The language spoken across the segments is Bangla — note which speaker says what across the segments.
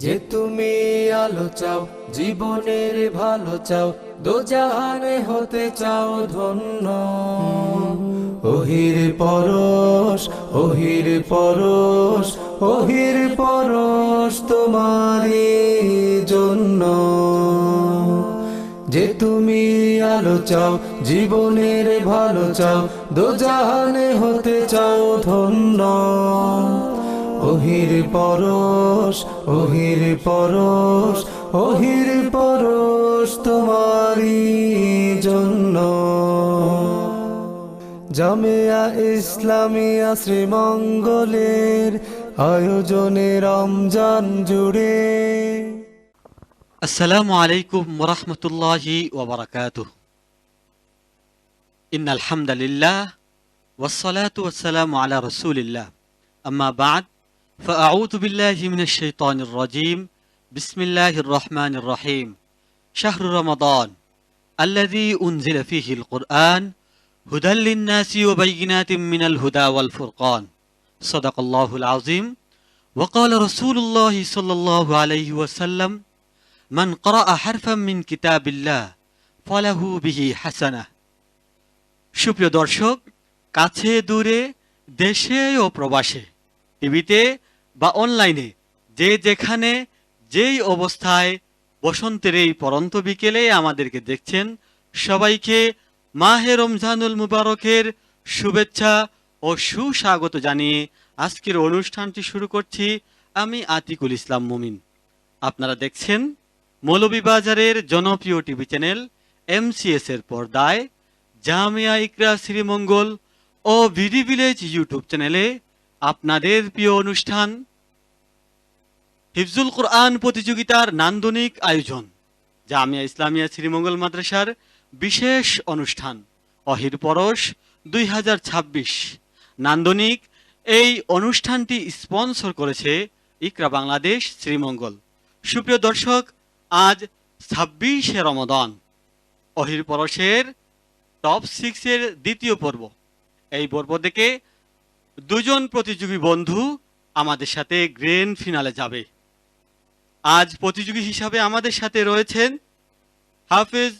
Speaker 1: যে তুমি আলো চাও, জীবনের ভালো চাও, দোজাহানে হতে চাও ধন্য। ওহির পরশ, ওহির পরশ, ওহির পরশ তোমারই জন্য। যে তুমি আলো চাও, জীবনের ভালো চাও, দোজাহানে হতে চাও ধন্য। ওহির পরশ, ওহির পরশ, ওহির পরশ তোমারই জন্য। জামিয়া ইসলামিয়া শ্রীমঙ্গলের আয়োজনে রমজান জুড়ে।
Speaker 2: আসসালামু আলাইকুম ওয়া রাহমাতুল্লাহি ওয়া বারাকাতুহু। ইন্নাল হামদালিল্লাহ ওয়াস সালাতু ওয়াস সালামু আলা রাসূলিল্লাহ। আম্মা বা'দ, ফাআউযু বিল্লাহি মিনাশ শাইতানির রাজীম। বিসমিল্লাহির রহমানির রহিম। শাহরু রমাদান আল্লাযী উনজিলা ফীহিল কুরআন হুদাল লিন-নাসি ওয়া বায়িনাতিম মিনাল হুদা ওয়াল ফুরকান। সাদাকাল্লাহুল আযীম। ওয়া ক্বালা রাসূলুল্লাহি সাল্লাল্লাহু আলাইহি ওয়াসাল্লাম মান ক্বারাআ হারফাম মিন কিতাবিল্লাহ ফালাহু বিহি হাসানাহ। সুপ্রিয় দর্শক, কাছে দূরে, দেশে ও প্রবাসে, টিভিতে বা অনলাইনে, যে যেখানে যেই অবস্থায় বসন্তের এই পরন্ত বিকেলে আমাদেরকে দেখছেন, সবাইকে মাহে রমজানুল মুবারকের শুভেচ্ছা ও সুস্বাগত জানিয়ে আজকের অনুষ্ঠানটি শুরু করছি আমি আতিকুল ইসলাম মুমিন। আপনারা দেখছেন মৌলভীবাজারের জনপ্রিয় টিভি চ্যানেল MCS এর পর্দায় জামিয়া ইকরা শ্রীমঙ্গল ও ভিডি ভিলেজ ইউটিউব চ্যানেলে আপনাদের প্রিয় অনুষ্ঠান হিফজুল কোরআন প্রতিযোগিতার নান্দনিক আয়োজন, জামিয়া ইসলামিয়া শ্রীমঙ্গল মাদ্রাসার বিশেষ অনুষ্ঠান অহির পরশ 2026 নান্দনিক। এই অনুষ্ঠানটি স্পন্সর করেছে ইকরা বাংলাদেশ শ্রীমঙ্গল। সুপ্রিয় দর্শক, আজ 26শে রমাদান, অহির পরশের টপ 6 এর দ্বিতীয় পর্ব। এই পর্ব থেকে দুজন প্রতিযোগী বন্ধু আমাদের সাথে গ্র্যান্ড ফিনালে যাবে। আজ প্রতিযোগী হিসাবে আমাদের সাথে রয়েছেন হাফেজ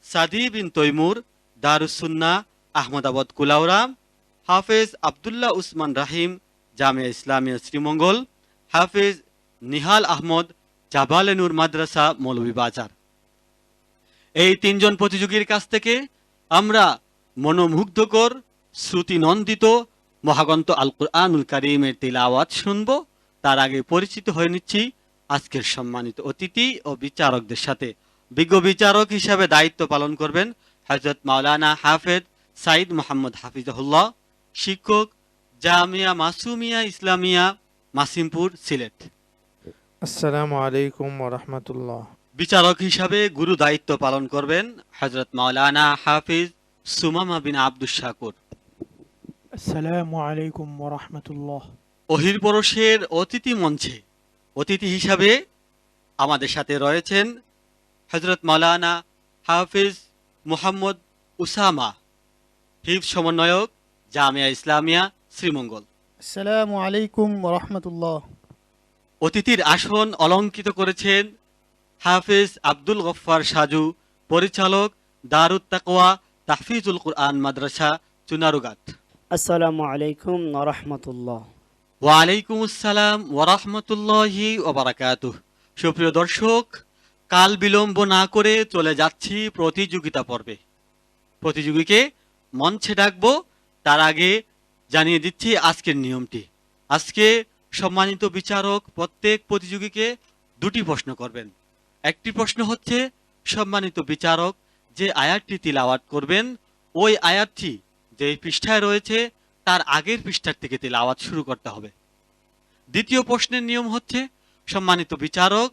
Speaker 2: সাদি বিন তৈমুর, দারুস সুন্নাহ আহমদাবাদ কুলাউড়া, হাফেজ আব্দুল্লাহ উসমান রাহিম, জামিয়া ইসলামিয়া শ্রীমঙ্গল, হাফেজ নিহাল আহমদ, জাবালে নূর মাদ্রাসা মৌলভীবাজার। এই তিনজন প্রতিযোগীর কাছ থেকে আমরা মনোমুগ্ধকর, শ্রুতিনন্দিত মহাগ্রন্থ আল কুরআনুল কারীমের তিলাওয়াত শুনব। তার আগে পরিচিত হয়ে নিচ্ছি আজকের সম্মানিত অতিথি ও বিচারকদের সাথে। বিজ্ঞ বিচারক হিসাবে দায়িত্ব পালন করবেন হযরত মাওলানা হাফেজ সাইদ মোহাম্মদ হাফিজাহুল্লাহ, শিক্ষক, জামিয়া মাসুমিয়া ইসলামিয়া, মাসিমপুর, সিলেট।
Speaker 3: আসসালামু আলাইকুম ওয়া রাহমাতুল্লাহ।
Speaker 2: বিচারক হিসাবে গুরু দায়িত্ব পালন করবেন হযরত মাওলানা হাফিজ সুমামা বিন আব্দুস শাকুর।
Speaker 4: আসসালামু আলাইকুম ওয়া রাহমাতুল্লাহ।
Speaker 2: অহির পরশের অতিথি মঞ্চে অতিথি হিসাবে আমাদের সাথে রয়েছেন হযরত মাওলানা হাফিজ মুহাম্মদ উসামা, হিফজ সমন্বয়ক, জামিয়া ইসলামিয়া শ্রীমঙ্গল।
Speaker 4: আসসালামু আলাইকুম ওয়া রাহমাতুল্লাহ।
Speaker 2: অতিথির আসন অলঙ্কিত করেছেন হাফেজ আব্দুল গফফার সাজু, পরিচালক, দারুত তাকওয়া তাহফিজুল কুরআন মাদ্রাসা, চুনারুঘাট।
Speaker 5: আসসালামু আলাইকুম ওয়া রাহমাতুল্লাহ।
Speaker 2: ওয়ালাইকুম আসসালাম ওয়া রাহমাতুল্লাহি ওয়া বারাকাতুহু। সুপ্রিয় দর্শক, কাল বিলম্ব না করে চলে যাচ্ছি প্রতিযোগিতা পর্বে। প্রতিযোগীকে মঞ্চে ডাকবো, তার আগে জানিয়ে দিচ্ছি আজকের নিয়মটি। আজকে সম্মানিত বিচারক প্রত্যেক প্রতিযোগীকে দুটি প্রশ্ন করবেন। একটি প্রশ্ন হচ্ছে, সম্মানিত বিচারক যে আয়াতটি তিলাওয়াত করবেন, ওই আয়াতটি যে পৃষ্ঠায় রয়েছে তার আগের পৃষ্ঠার থেকে তিলাওয়াত শুরু করতে হবে। দ্বিতীয় প্রশ্নের নিয়ম হচ্ছে, সম্মানিত বিচারক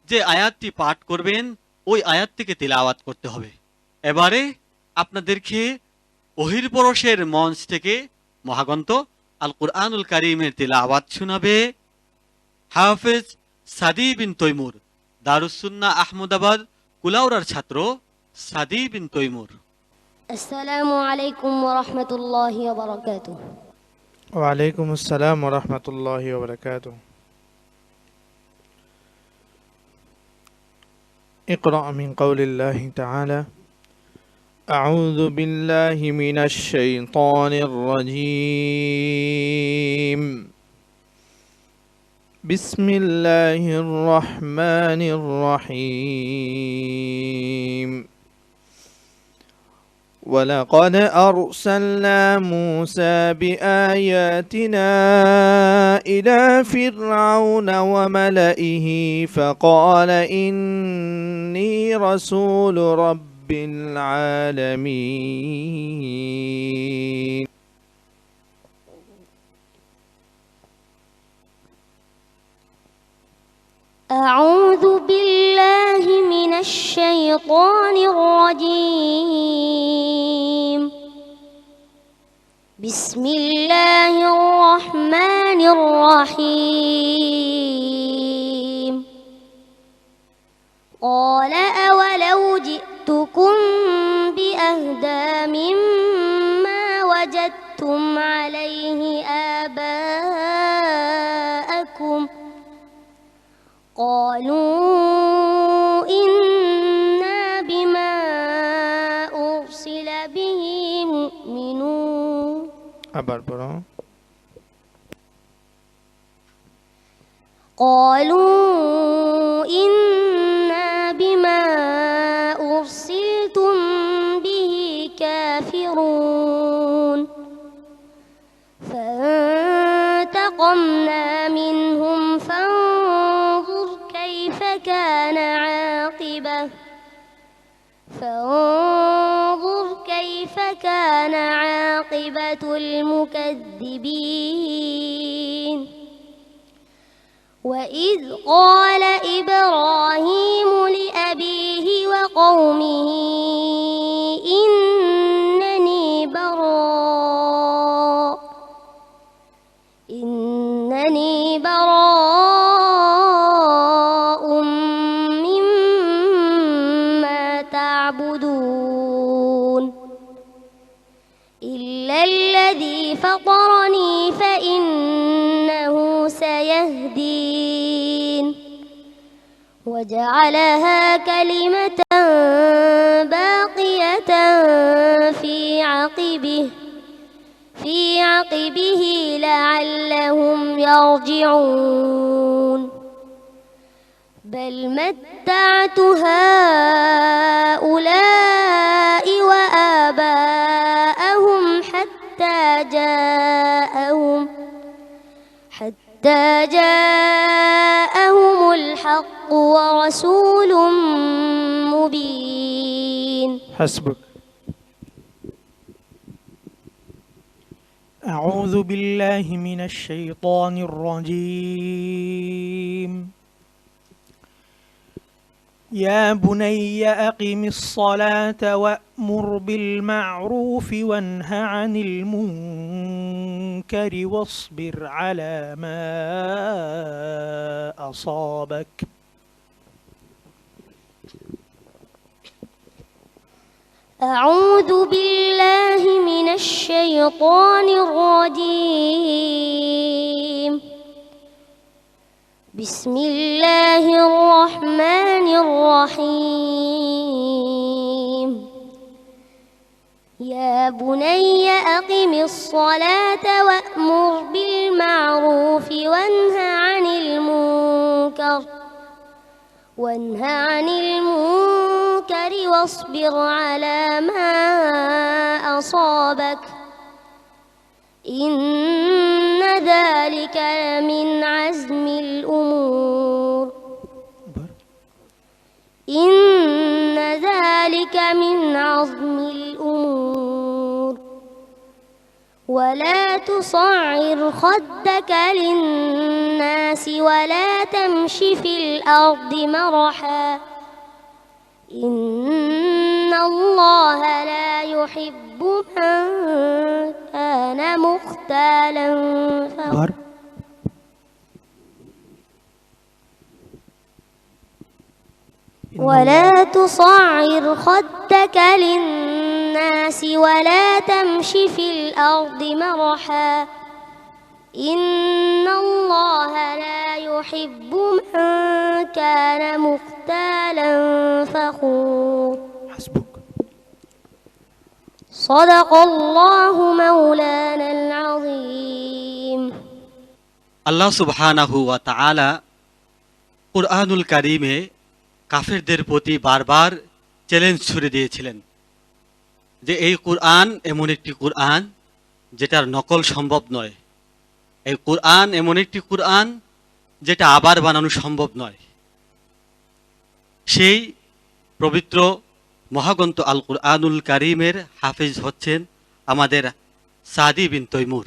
Speaker 2: যে আয়াতটি পাঠ করবেন ওই আয়াত থেকে তিলাওয়াত করতে হবে। এবারে আপনাদেরকে অহির পরশের মঞ্চ থেকে মহাগ্রন্থ আল কুরআনুল কারীমের তিলাওয়াত শোনাবে হাফেজ সাদি বিন তৈমুর, দারুস সুন্নাহ আহমদাবাদ কুলাউড়ার ছাত্র সাদি বিন তৈমুর।
Speaker 6: আসসালামু আলাইকুম ওয়া রাহমাতুল্লাহি ওয়া বারাকাতুহু।
Speaker 3: ওয়া আলাইকুম আসসালাম ওয়া রাহমাতুল্লাহি ওয়া বারাকাতুহু। اقرأ من قول الله تعالى أعوذ بالله من الشيطان الرجيم بسم الله الرحمن الرحيم ولقد أرسلنا موسى بآياتنا إلى فرعون وملئه فقال إني رسول رب العالمين
Speaker 6: أعوذ بالله من الشيطان الرجيم بسم الله الرحمن الرحيم قال أولو جئتكم بأهدى مما وجدتم عليه آباءكم قالوا إنا بما أرسل به مؤمنون قالوا إنا بما أرسلتم به كافرون فانتقمنا منهم فانظر كيف كان عاقبة المكذبين وإذ قال إبراهيم لأبيه وقومه إنني براء مما تعبدون إلا الذي فطرني فإنه سيهدين وجعلها كلمة باقية في عقبه لعلهم يرجعون بل متعت هؤلاء وآباءهم حتى جاءهم الحق ورسول مبين.
Speaker 3: حسبك.
Speaker 4: أعوذ بالله من الشيطان الرجيم يا بني أقم الصلاة وأمر بالمعروف وانه عن المنكر واصبر على ما أصابك
Speaker 6: أعوذ بالله من الشيطان الرجيم بسم الله الرحمن الرحيم يا بني أقم الصلاة وأمر بالمعروف وانه عن المنكر واصبر على ما أصابك إن ذلك من عزم الأمور ولا تصعر خدك للناس ولا تمش في الأرض مرحا إن الله لا يحب من كان مختالا فخورا ولا تصعر خدك للناس ولا تمش في الأرض مرحا إن الله لا يحب من كان مختالا فخور
Speaker 4: حسبك.
Speaker 6: صدق الله مولانا العظيم.
Speaker 2: আল্লাহ সুবহানাহু ওয়া তাআলা কুরআনুল কারীমে কাফেরদের প্রতি বারবার চ্যালেঞ্জ ছুড়ে দিয়েছিলেন যে এই কুরআন এমন একটি কুরআন যেটার নকল সম্ভব নয়। এই কুরআন এমন একটি কুরআন যেটা আবার বানানো সম্ভব নয়। সেই পবিত্র মহাগ্রন্থ আল কুরআনুল কারীমের হাফেজ হচ্ছেন আমাদের সাদি বিন তৈমুর।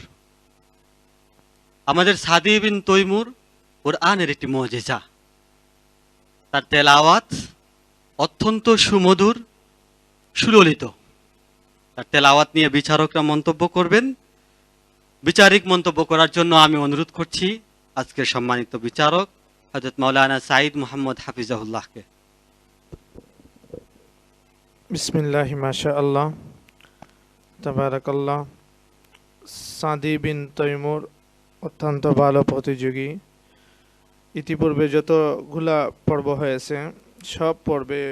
Speaker 2: আমাদের সাদি বিন তৈমুর কুরআনের একটি মুজিজা। তার তেলাওয়াত অত্যন্ত সুমধুর, সুললিত। তার তেলাওয়াত নিয়ে বিচারকরা মন্তব্য করবেন। বিচারিক মন্তব্য করার জন্য আমি অনুরোধ করছি আজকের সম্মানিত বিচারক হযরত মাওলানা সাঈদ মুহাম্মদ হাফিজাহুল্লাহকে।
Speaker 3: বিসমিল্লাহি মাশাআল্লাহ তাবারাকাল্লাহ। সাদি বিন তৈমুর অত্যন্ত ভালো প্রতিযোগী। ইতিপূর্বে যতগুলা পর্ব হয়েছে সব পর্বে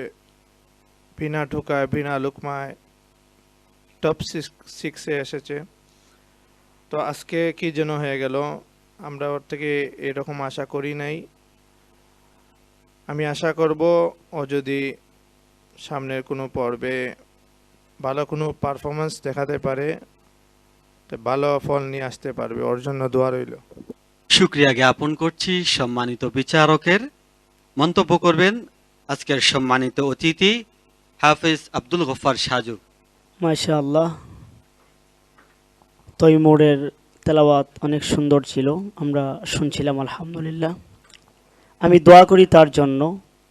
Speaker 3: বিনা ঠোকায় বিনা লুকমায় টপ 6-এ এসেছে। তো আজকে কি যেন হয়ে গেল, আমরা ওর থেকে এরকম আশা করি নাই। আমি আশা করব ও যদি সামনের কোনো পর্বে ভালো কোনো পারফরমেন্স দেখাতে পারে তো ভালো ফল নিয়ে আসতে পারবে। ওর জন্য দোয়া রইল।
Speaker 2: শুকরিয়া জ্ঞাপন করছি সম্মানিত বিচারকের। মন্তব্য করবেন আজকের সম্মানিত অতিথি হাফেজ আব্দুল গফফার সাজু।
Speaker 5: মাশাআল্লাহ, তৈমুরের তেলাওয়াত অনেক সুন্দর ছিল, আমরা শুনছিলাম আলহামদুলিল্লাহ। আমি দোয়া করি তার জন্য,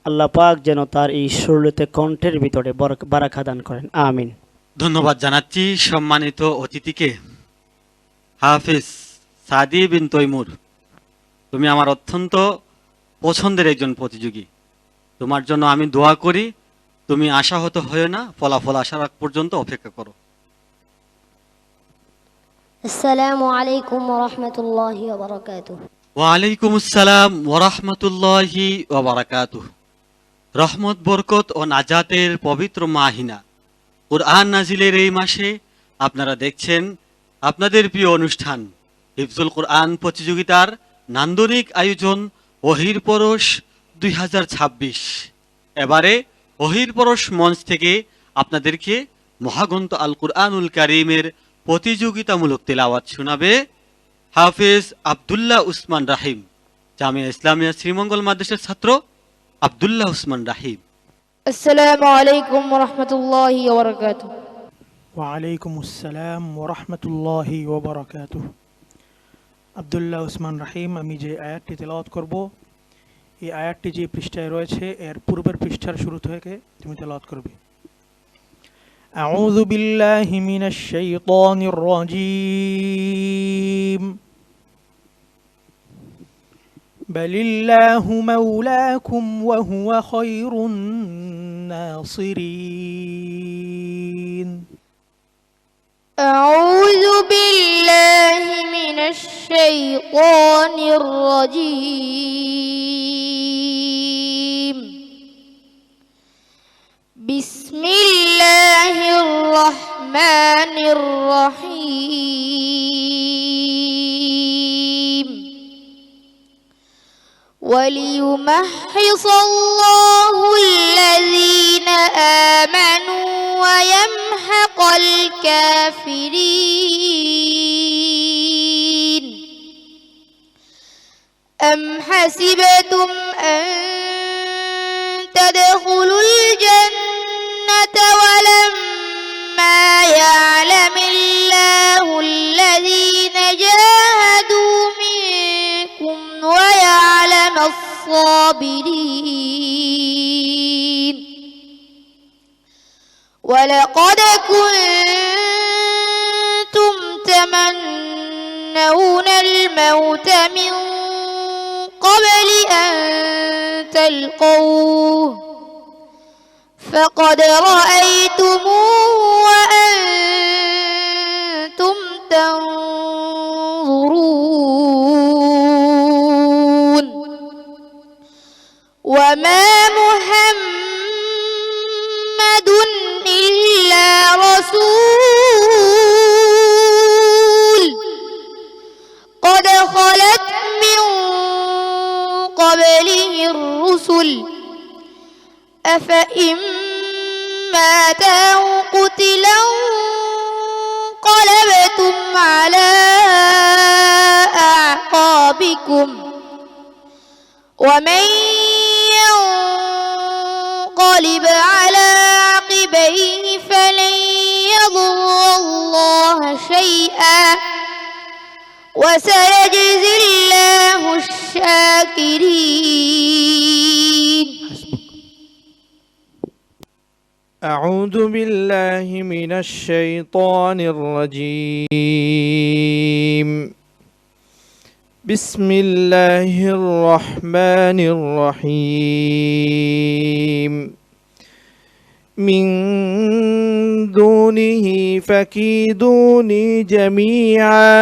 Speaker 5: আল্লাহ পাক যেন তার এই সুরলিত কণ্ঠের ভিতরে বারাকা দান করেন, আমিন।
Speaker 2: ধন্যবাদ জানাচ্ছি সম্মানিত অতিথিকে। হাফেজ সাদি বিন তৈমুর, তুমি আমার অত্যন্ত পছন্দের একজন প্রতিযোগী। তোমার জন্য আমি দোয়া করি, তুমি আশাহত হয়ে না, ফলাফল আসার আগ পর্যন্ত অপেক্ষা করো।
Speaker 6: السلام عليكم ورحمة الله وبركاته.
Speaker 2: ওয়ালাইকুম আসসালাম ওয়ারাহমাতুল্লাহি ওয়া বারাকাতুহু। রহমত, বরকত ও নাজাতের পবিত্র মাহিনা কুরআন নাজিলের এই মাসে আপনারা দেখছেন আপনাদের প্রিয় অনুষ্ঠান হিফজুল কুরআন প্রতিযোগিতার নান্দনিক আয়োজন ওহির পরশ 2026। এবারে ওহির পরশ মঞ্চ থেকে আপনাদেরকে মহাগ্রন্থ আল কুরআনুল কারীমের প্রতিযোগিতামূলক তেলাওয়াত শোনাবে হাফেজ আব্দুল্লাহ উসমান রাহিম, জামিয়া ইসলামিয়া শ্রীমঙ্গল মাদ্রাসার ছাত্র আব্দুল্লাহ উসমান রাহিম।
Speaker 7: السلام عليكم ورحمة الله وبركاته.
Speaker 4: وعليكم السلام ورحمة الله وبركاته. আব্দুল্লাহ উসমান রাহিম, আমি যে আয়াতটি তেলাওয়াত করব এই আয়াতটি যে পৃষ্ঠায় রয়েছে এর পূর্বের পৃষ্ঠার শুরু থেকে তুমি তেলাওয়াত করবে। أعوذ بالله من الشيطان الرجيم. بل الله مولاكم وهو خير الناصرين.
Speaker 7: أعوذ بالله من الشيطان الرجيم. بسم الله الرحمن الرحيم. وليمحص الله الذين آمنوا ويمحق الكافرين. أم حسبتم أن تدخلوا الجنة ولما يعلم الله الذين جاهدوا منكم ويعلم الصابرين. ولقد كنتم تمنون الموت من قبل أن تلقوه فقد رأيتموه وأنتم تنظرون. ينظرون وما محمد إلا رسول قد خلت من قبله الرسل أفإن مات أو قتلا انقلبتم على أعقابكم ومن ينقلب على عقبيه فلن يضر الله شيئا وسيجزي الله الشاكرين.
Speaker 3: أعوذ بالله من الشيطان الرجيم. بسم الله الرحمن الرحيم. من دونه فكيدوني جميعا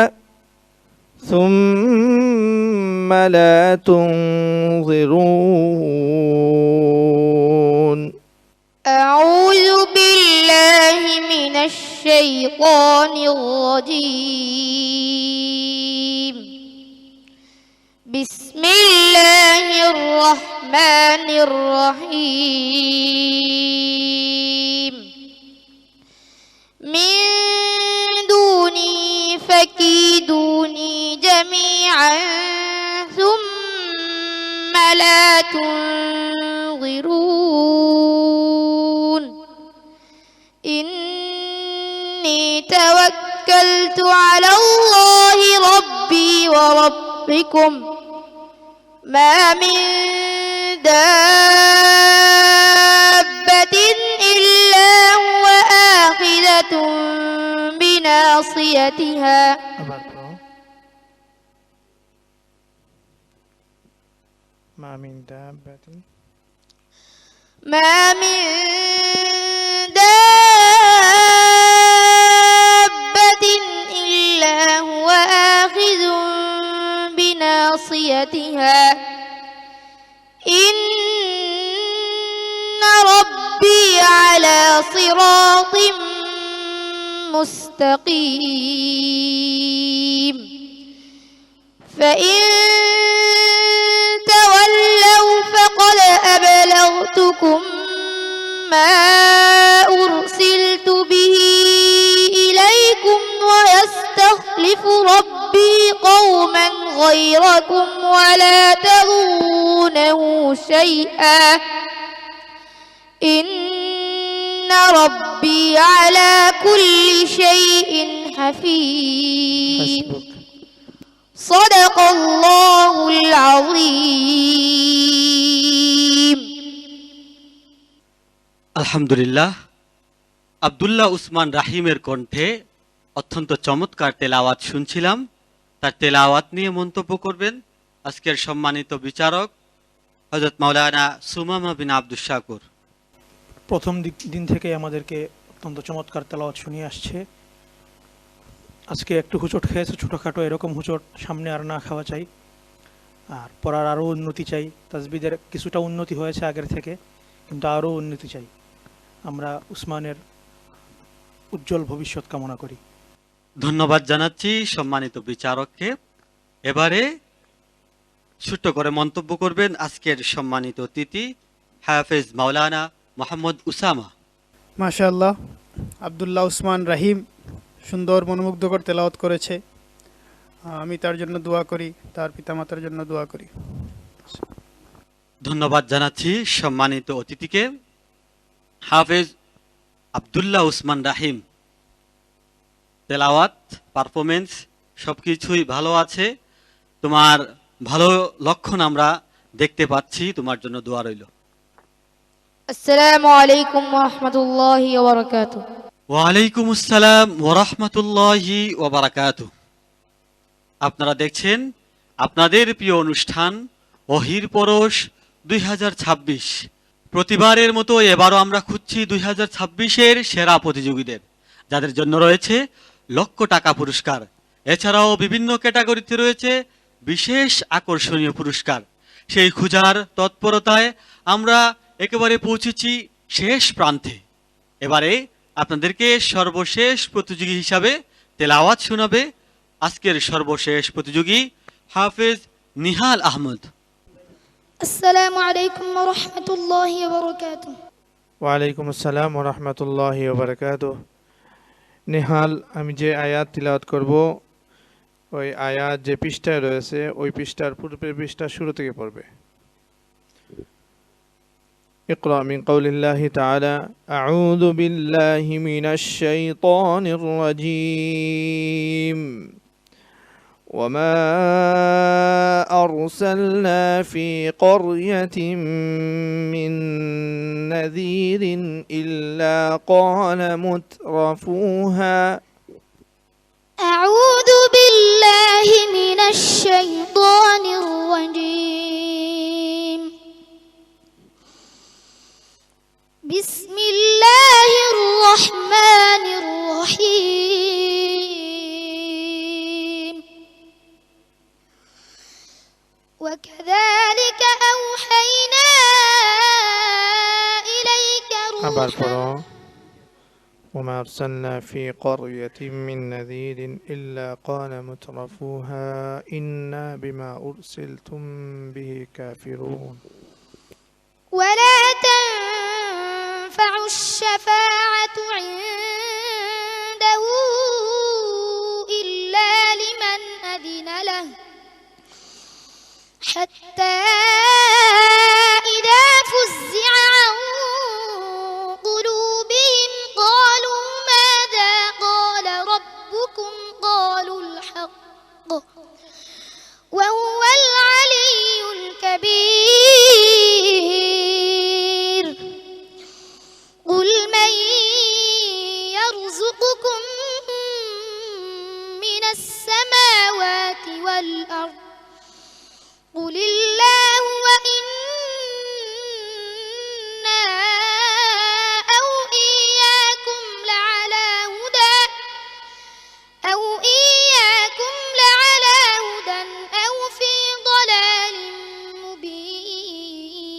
Speaker 3: ثم لا تنظرون.
Speaker 7: أعوذ بالله من الشيطان الرجيم. بسم الله الرحمن الرحيم. من دوني فكيدوني جميعا ثم لا تنظرون إني توكلت على الله ربي وربكم ما من دابة إلا هو آخذة بناصيتها
Speaker 3: ما من دابة
Speaker 7: إلا هو آخذ بناصيتها إن ربي على صراط مستقيم. فإن تولوا فقد أبلغتكم ما أرسلت به إليكم ويستخلف ربي قوما غيركم ولا تضرونه شيئا إن ربي على كل شيء حفيظ. صدق الله العظيم.
Speaker 2: আলহামদুলিল্লাহ, আব্দুল্লাহ উসমান রাহিমের কণ্ঠে অত্যন্ত চমৎকার তেলাওয়াত শুনছিলাম। তার তেলাওয়াত নিয়ে মন্তব্য করবেন আজকের সম্মানিত বিচারক হযরত মাওলানা সুমামা বিন আব্দুস শাকুর।
Speaker 4: প্রথম দিন থেকে আমাদেরকে অত্যন্ত চমৎকার তেলাওয়াত শুনিয়ে আসছে। আজকে একটু হুচট খেয়েছে, ছোটোখাটো, এরকম হুচট সামনে আর না খাওয়া চাই। আর পড়ার আরও উন্নতি চাই। তাজবিদের কিছুটা উন্নতি হয়েছে আগের থেকে, কিন্তু আরও উন্নতি চাই। আমরা উসমানের উজ্জ্বল ভবিষ্যৎ কামনা করি।
Speaker 2: ধন্যবাদ জানাচ্ছি সম্মানিত বিচারককে। এবারে ছোট্ট করে মন্তব্য করবেন আজকের সম্মানিত অতিথি হাফেজ মাওলানা মোহাম্মদ উসামা।
Speaker 8: মাশাআল্লাহ, আব্দুল্লাহ উসমান রাহিম সুন্দর মনোমুগ্ধকর তেলাওয়াত করেছে। আমি তার জন্য দোয়া করি, তার পিতামাতার জন্য দোয়া করি।
Speaker 2: ধন্যবাদ জানাচ্ছি সম্মানিত অতিথিকে। হাফেজ আব্দুল্লাহ উসমান রাহিম, তেলাওয়াত, পারফরমেন্স সবকিছুই ভালো আছে। তোমার ভালো লক্ষণ আমরা দেখতে পাচ্ছি। তোমার জন্য দোয়া রইল।
Speaker 7: আসসালামু আলাইকুম ওয়া রাহমাতুল্লাহি ওয়া বারাকাতুহু।
Speaker 2: ওয়ালাইকুম আসসালাম ওয়া রাহমাতুল্লাহি ওয়া বারাকাতুহু। আপনারা দেখছেন আপনাদের প্রিয় অনুষ্ঠান ওহির পরশ 2026। প্রতিবারের মতো এবারও আমরা খুঁজছি 2026-এর সেরা প্রতিযোগীদের, যাদের জন্য রয়েছে লক্ষ টাকা পুরস্কার। এছাড়াও বিভিন্ন ক্যাটাগরিতে রয়েছে বিশেষ আকর্ষণীয় পুরস্কার। সেই খোঁজার তৎপরতায় আমরা একেবারে পৌঁছেছি শেষ প্রান্তে। এবারে আপনাদেরকে সর্বশেষ প্রতিযোগী হিসাবে তেলাওয়াত শোনাবে আজকের সর্বশেষ প্রতিযোগী হাফেজ নিহাল আহমদ।
Speaker 7: السلام عليكم ورحمة الله وبركاته.
Speaker 3: ওয়ালাইকুম আসসালাম ওয়া রাহমাতুল্লাহি ওয়া বারাকাতুহু। নিহাল, আমি যে আয়াত তিলাওয়াত করব ওই আয়াত যে পৃষ্ঠায় রয়েছে ওই পৃষ্ঠার পূর্বের পৃষ্ঠা শুরু থেকে পড়বে। اقرأ من قول الله تعالى أعوذ بالله من الشيطان الرجيم وما أرسلنا في قرية من نذير إلا قال مترفوها
Speaker 7: أعوذ بالله من الشيطان الرجيم. بسم الله الرحمن الرحيم. وكذلك أوحينا إليك
Speaker 3: আবার
Speaker 7: روحا
Speaker 3: পড়ো وما أرسلنا في قرية من نذير إلا قال مترفوها إنا بما أرسلتم به كافرون.
Speaker 7: ولا تنفع الشفاعة عنده إلا لمن أذن له حتى إذا فزع عن قلوبهم قالوا ماذا قال ربكم قالوا الحق وهو العلي الكبير. قل من يرزقكم من السماوات والأرض قل الله وإنا أو إياكم لعلى هدى أو في ضلال مبين.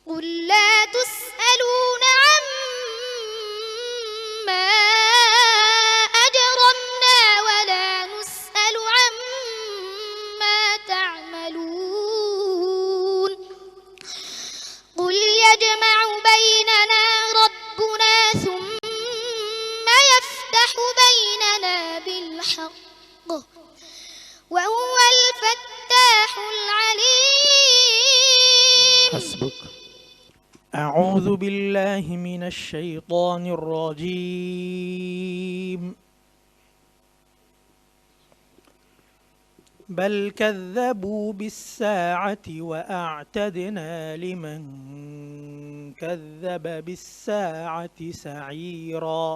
Speaker 7: قل لا تسألون عما أجرمنا ولا نسأل عما تعملون. قل يجمع بيننا ربنا ثم يفتح بيننا بالحق وهو الفتاح العليم.
Speaker 3: حسبك.
Speaker 4: أعوذ بالله من الشيطان الرجيم. بل كذبوا بالساعة وأعتدنا لمن كذب بالساعة سعيرا.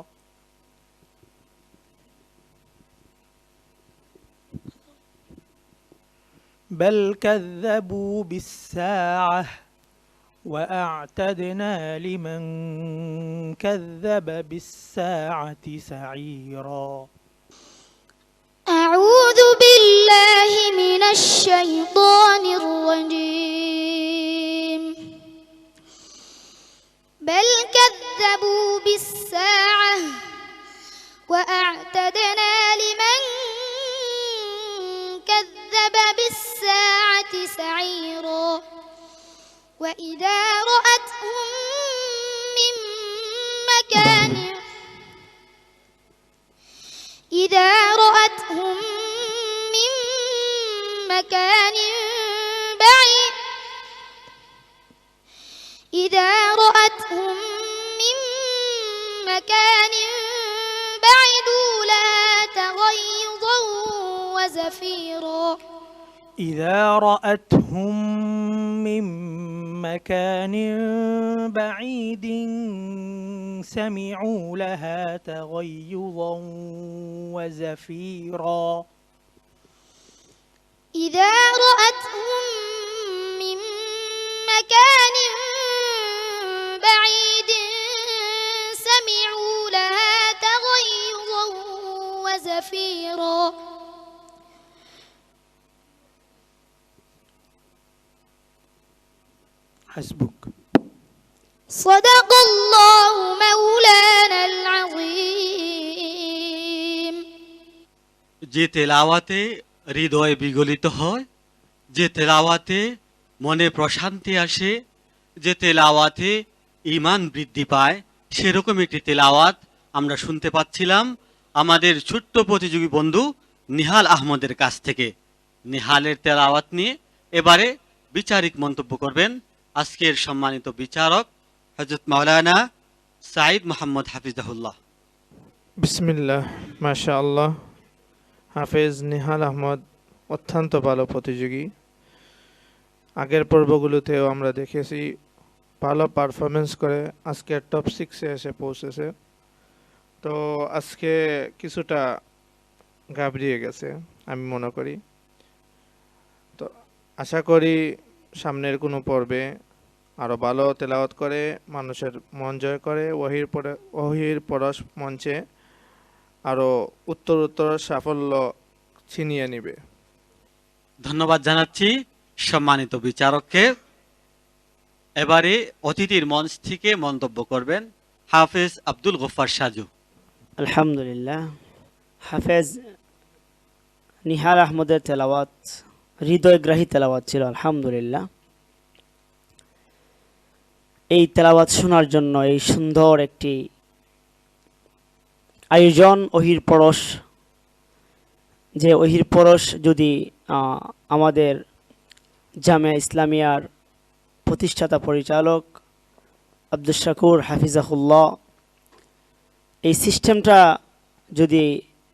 Speaker 4: بل كذبوا بالساعة وأعتدنا لمن كذب بالساعة سعيرا.
Speaker 7: أعوذ بالله من الشيطان الرجيم. بل كذبوا بالساعة وأعتدنا لمن كذب بالساعة سعيرا. وإذا رأتهم من مكان بعدوا لها تغيظا وزفيرا.
Speaker 4: إذا رأتهم من مكان بعيد سمعوا لها تغيظا وزفيرا.
Speaker 7: إذا رأتهم من مكان بعيد سمعوا لها تغيظا وزفيرا
Speaker 4: حسبك.
Speaker 7: صدق الله مولانا العظيم.
Speaker 2: যে তেলাওয়াতে হৃদয় বিগলিত হয়, যে তেলাওয়াতে মনে প্রশান্তি আসে, যে তেলাওয়াতে ঈমান বৃদ্ধি পায়, সেরকম একটি তেলাওয়াত আমরা শুনতে পাচ্ছিলাম আমাদের ছোট্ট প্রতিযোগী বন্ধু নিহাল আহমদের কাছ থেকে। নিহালের তেলাওয়াত নিয়ে এবারে বিচারিক মন্তব্য করবেন আজকের সম্মানিত বিচারক হযরত মাওলানা সাইদ মোহাম্মদ হাফিজাহুল্লাহ।
Speaker 3: বিসমিল্লাহ, মাশাআল্লাহ। হাফেজ নিহাল আহমদ অত্যন্ত ভালো প্রতিযোগী। আগের পর্বগুলোতেও আমরা দেখেছি ভালো পারফরমেন্স করে আজকে টপ 6-এ এসে পৌঁছেছে। তো আজকে কিছুটা ঘাবড়িয়ে গেছে আমি মনে করি। তো আশা করি সামনের কোনো পর্বে আরও ভালো তেলাওয়াত করে মানুষের মন জয় করে ওহির পরশ মঞ্চে আরও উত্তরোত্তর সাফল্য ছিনিয়ে নেবে।
Speaker 2: ধন্যবাদ জানাচ্ছি সম্মানিত বিচারককে। এবারে অতিথির মঞ্চ থেকে মন্তব্য করবেন হাফেজ আব্দুল গফফার সাজু।
Speaker 5: আলহামদুলিল্লাহ, হাফেজ নিহাল আহমদের তেলাওয়াত হৃদয়গ্রাহী তেলাওয়াত ছিল। আলহামদুলিল্লাহ, এই তেলাওয়াত শোনার জন্য এই সুন্দর একটি আয়োজন ওহির পরশ, যে ওহির পরশ যদি আমাদের জামিয়া ইসলামিয়ার প্রতিষ্ঠাতা পরিচালক আব্দুল শাকুর হাফিজাহুল্লাহ এই সিস্টেমটা যদি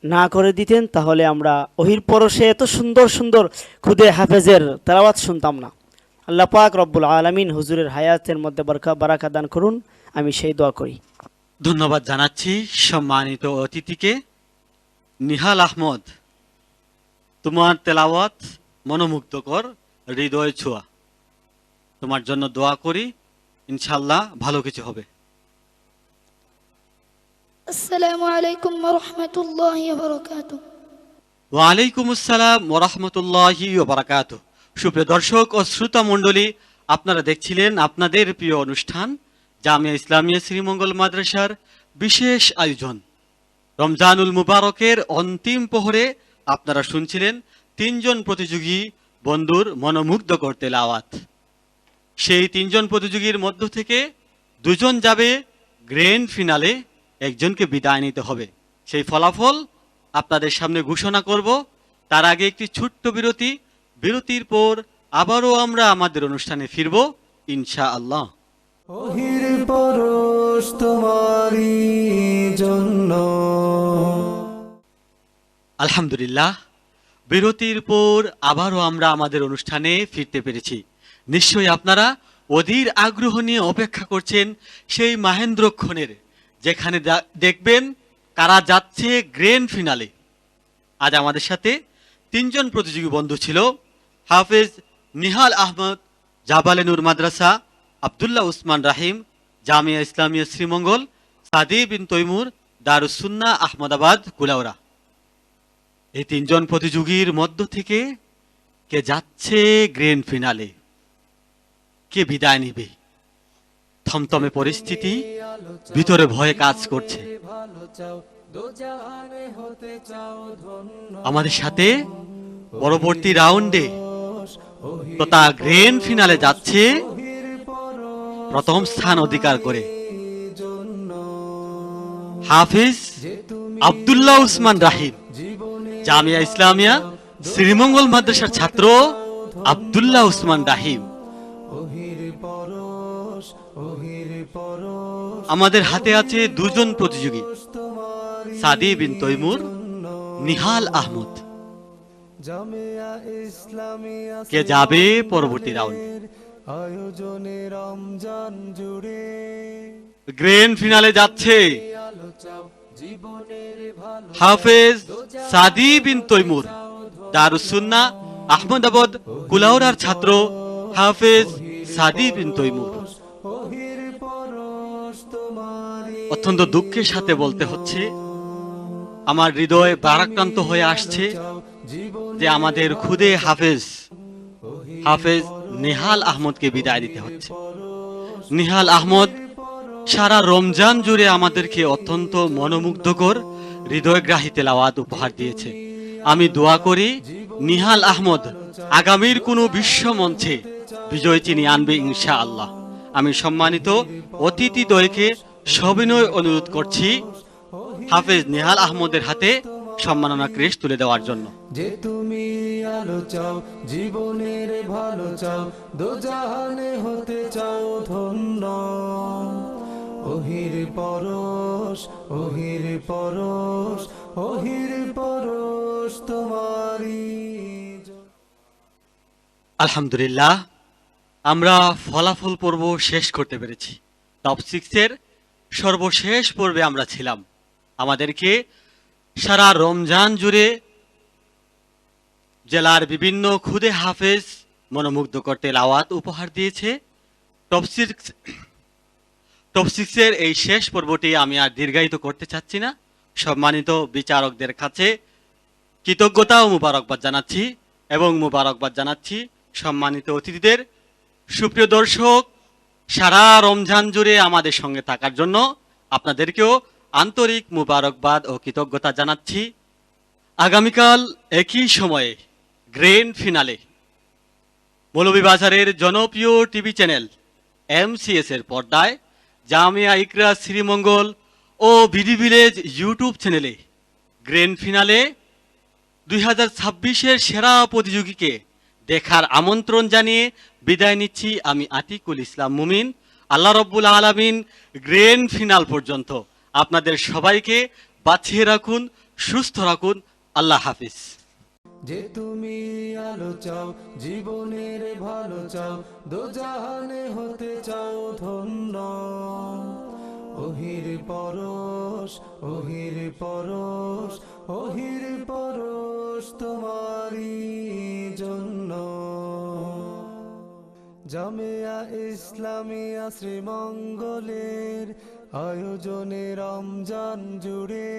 Speaker 5: না করে দিতেন তাহলে আমরা ওহির পরশে এত সুন্দর সুন্দর খুদে হাফেজের তেলাওয়াত শুনতাম না। আল্লাহ পাক রব্বুল আলামিন হুজুরের হায়াতের মধ্যে বারাকা দান করুন, আমি সেই দোয়া করি।
Speaker 2: ধন্যবাদ জানাচ্ছি সম্মানিত অতিথিকে। নিহাল আহমদ, তোমার তেলাওয়াত মনোমুগ্ধকর, হৃদয় ছোঁয়া। তোমার জন্য দোয়া করি, ইনশাআল্লাহ ভালো কিছু হবে।
Speaker 7: আসসালামু আলাইকুম ওয়া রাহমাতুল্লাহি ওয়া বারাকাতুহু।
Speaker 2: ওয়ালাইকুম আসসালাম ওয়া রাহমাতুল্লাহি ওয়া বারাকাতুহু। সুপ্রিয় দর্শক ও শ্রোতা মণ্ডলী, আপনারা দেখছিলেন আপনাদের প্রিয় অনুষ্ঠান জামিয়া ইসলামিয়া শ্রীমঙ্গল মাদ্রাসার বিশেষ আয়োজন রমজানুল মুবারকের অন্তিম প্রহরে। আপনারা শুনছিলেন তিনজন প্রতিযোগী বন্ধুর মনোমুগ্ধকর তেলাওয়াত। সেই তিনজন প্রতিযোগীর মধ্য থেকে দুজন যাবে গ্র্যান্ড ফিনালে, একজনকে বিদায় নিতে হবে। সেই ফলাফল আপনাদের সামনে ঘোষণা করব। তার আগে একটি ছোট্ট বিরতি, বিরতির পর আবারও আমরা আমাদের অনুষ্ঠানে ফিরব ইনশাআল্লাহ।
Speaker 1: ওহির পরশ তোমারই জন্য।
Speaker 2: আলহামদুলিল্লাহ, বিরতির পর আবারও আমরা আমাদের অনুষ্ঠানে ফিরতে পেরেছি। নিশ্চয়ই আপনারা অধীর আগ্রহ নিয়ে অপেক্ষা করছেন সেই মাহেন্দ্রক্ষণের, যেখানে দেখবেন কারা যাচ্ছে গ্র্যান্ড ফিনালে। আজ আমাদের সাথে তিনজন প্রতিযোগী বন্ধু ছিল। হাফেজ নিহাল আহমদ, জাবালে নূর মাদ্রাসা, আব্দুল্লাহ উসমান রাহিম, জামিয়া ইসলামিয়া শ্রীমঙ্গল, সাদি বিন তৈমুর, দারুস সুন্নাহ আহমদাবাদ কুলাউড়া। এই তিনজন প্রতিযোগীর মধ্য থেকে কে যাচ্ছে গ্র্যান্ড ফিনালে, কে বিদায় নিবে? থমথমে পরিস্থিতি, ভিতরে ভয়ে কাজ করছে। আমাদের সাথে পরবর্তী রাউন্ডে তথা গ্র্যান্ড ফিনালে যাচ্ছে প্রথম স্থান অধিকার করে হাফিজ আব্দুল্লাহ উসমান রাহিম, জামিয়া ইসলামিয়া শ্রীমঙ্গল মাদ্রাসার ছাত্র আব্দুল্লাহ উসমান রাহিম। আমাদের হাতে আছে দুজন প্রতিযোগী, সাদি বিন তৈমুর, নিহাল আহমদ। কে যাবে পরবর্তী রাউন্ডে?
Speaker 1: আয়োজনে রমজান জুড়ে
Speaker 2: গ্র্যান্ড ফিনালে যাচ্ছে হাফেজ সাদি বিন তৈমুর, দারুস সুন্নাহ আহমদাবাদ কুলাউড়ার ছাত্র হাফেজ সাদি বিন তৈমুর। অত্যন্ত দুঃখের সাথে বলতে হচ্ছে আমার হৃদয় ভারাক্রান্ত হয়ে আসছে যে আমাদের খুদে হাফেজ নেহাল আহমদকে বিদায় দিতে হচ্ছে। নেহাল আহমদ সারা রমজান জুড়ে আমাদেরকে অত্যন্ত মনোমুগ্ধকর হৃদয়গ্রাহী তেলাওয়াত উপহার দিয়েছে। আমি দোয়া করি নেহাল আহমদ আগামীর কোনো বিশ্ব মঞ্চে বিজয় চিনিয়ে আনবে ইনশাআল্লাহ। আমি সম্মানিত অতিথিদ্বয়কে সবিনয় অনুরোধ করছি হাফেজ নেহাল আহমদের হাতে সম্মাননা ক্রেস্ট তুলে দেওয়ার জন্য।
Speaker 1: যে তুমি আলো চাও, জীবনের ভালো চাও, দোজাহানে হতে চাও ধন্য। ওহির পরশ, ওহির পরশ, ওহির পরশ তোমারি।
Speaker 2: আলহামদুলিল্লাহ, আমরা ফলাফল পর্ব শেষ করতে পেরেছি। টপ 6 সর্বশেষ পর্বে আমরা ছিলাম। আমাদেরকে সারা রমজান জুড়ে জেলার বিভিন্ন খুদে হাফেজ মনোমুগ্ধকর তেলাওয়াত উপহার দিয়েছে। টপ 6 এই শেষ পর্বটি আমি আর দীর্ঘায়িত করতে চাচ্ছি না। সম্মানিত বিচারকদের কাছে কৃতজ্ঞতা ও মুবারকবাদ জানাচ্ছি এবং মুবারকবাদ জানাচ্ছি সম্মানিত অতিথিদের। সুপ্রিয় দর্শক, সারা রমজান জুড়ে আমাদের সঙ্গে থাকার জন্য আপনাদেরকেও আন্তরিক মুবারকবাদ ও কৃতজ্ঞতা জানাচ্ছি। আগামীকাল একই সময়ে গ্র্যান্ড ফিনালে মৌলভীবাজারের জনপ্রিয় টিভি চ্যানেল MCS এর পর্দায় জামিয়া ইকরা শ্রীমঙ্গল ও বিডি ভিলেজ ইউটিউব চ্যানেলে গ্র্যান্ড ফিনালে 2026-এর সেরা প্রতিযোগীকে দেখার আমন্ত্রণ জানিয়ে বিদায় নিচ্ছি আমি আতিকুল ইসলাম মুমিন। আল্লাহ রব্বুল আলামিন গ্র্যান্ড ফিনাল পর্যন্ত আপনাদের সবাইকে বাঁচিয়ে রাখুন, সুস্থ রাখুন। আল্লাহ হাফিজ।
Speaker 1: যে তুমি আলো চাও, জীবনের ভালো চাও, দোজাহানে হতে চাও ধন্য। ওহির পরশ, ওহির পরশ, ওহির পরশ তোমারি জন্য। জামিয়া ইসলামিয়া শ্রীমঙ্গলের আয়োজনে রমজান জুড়ে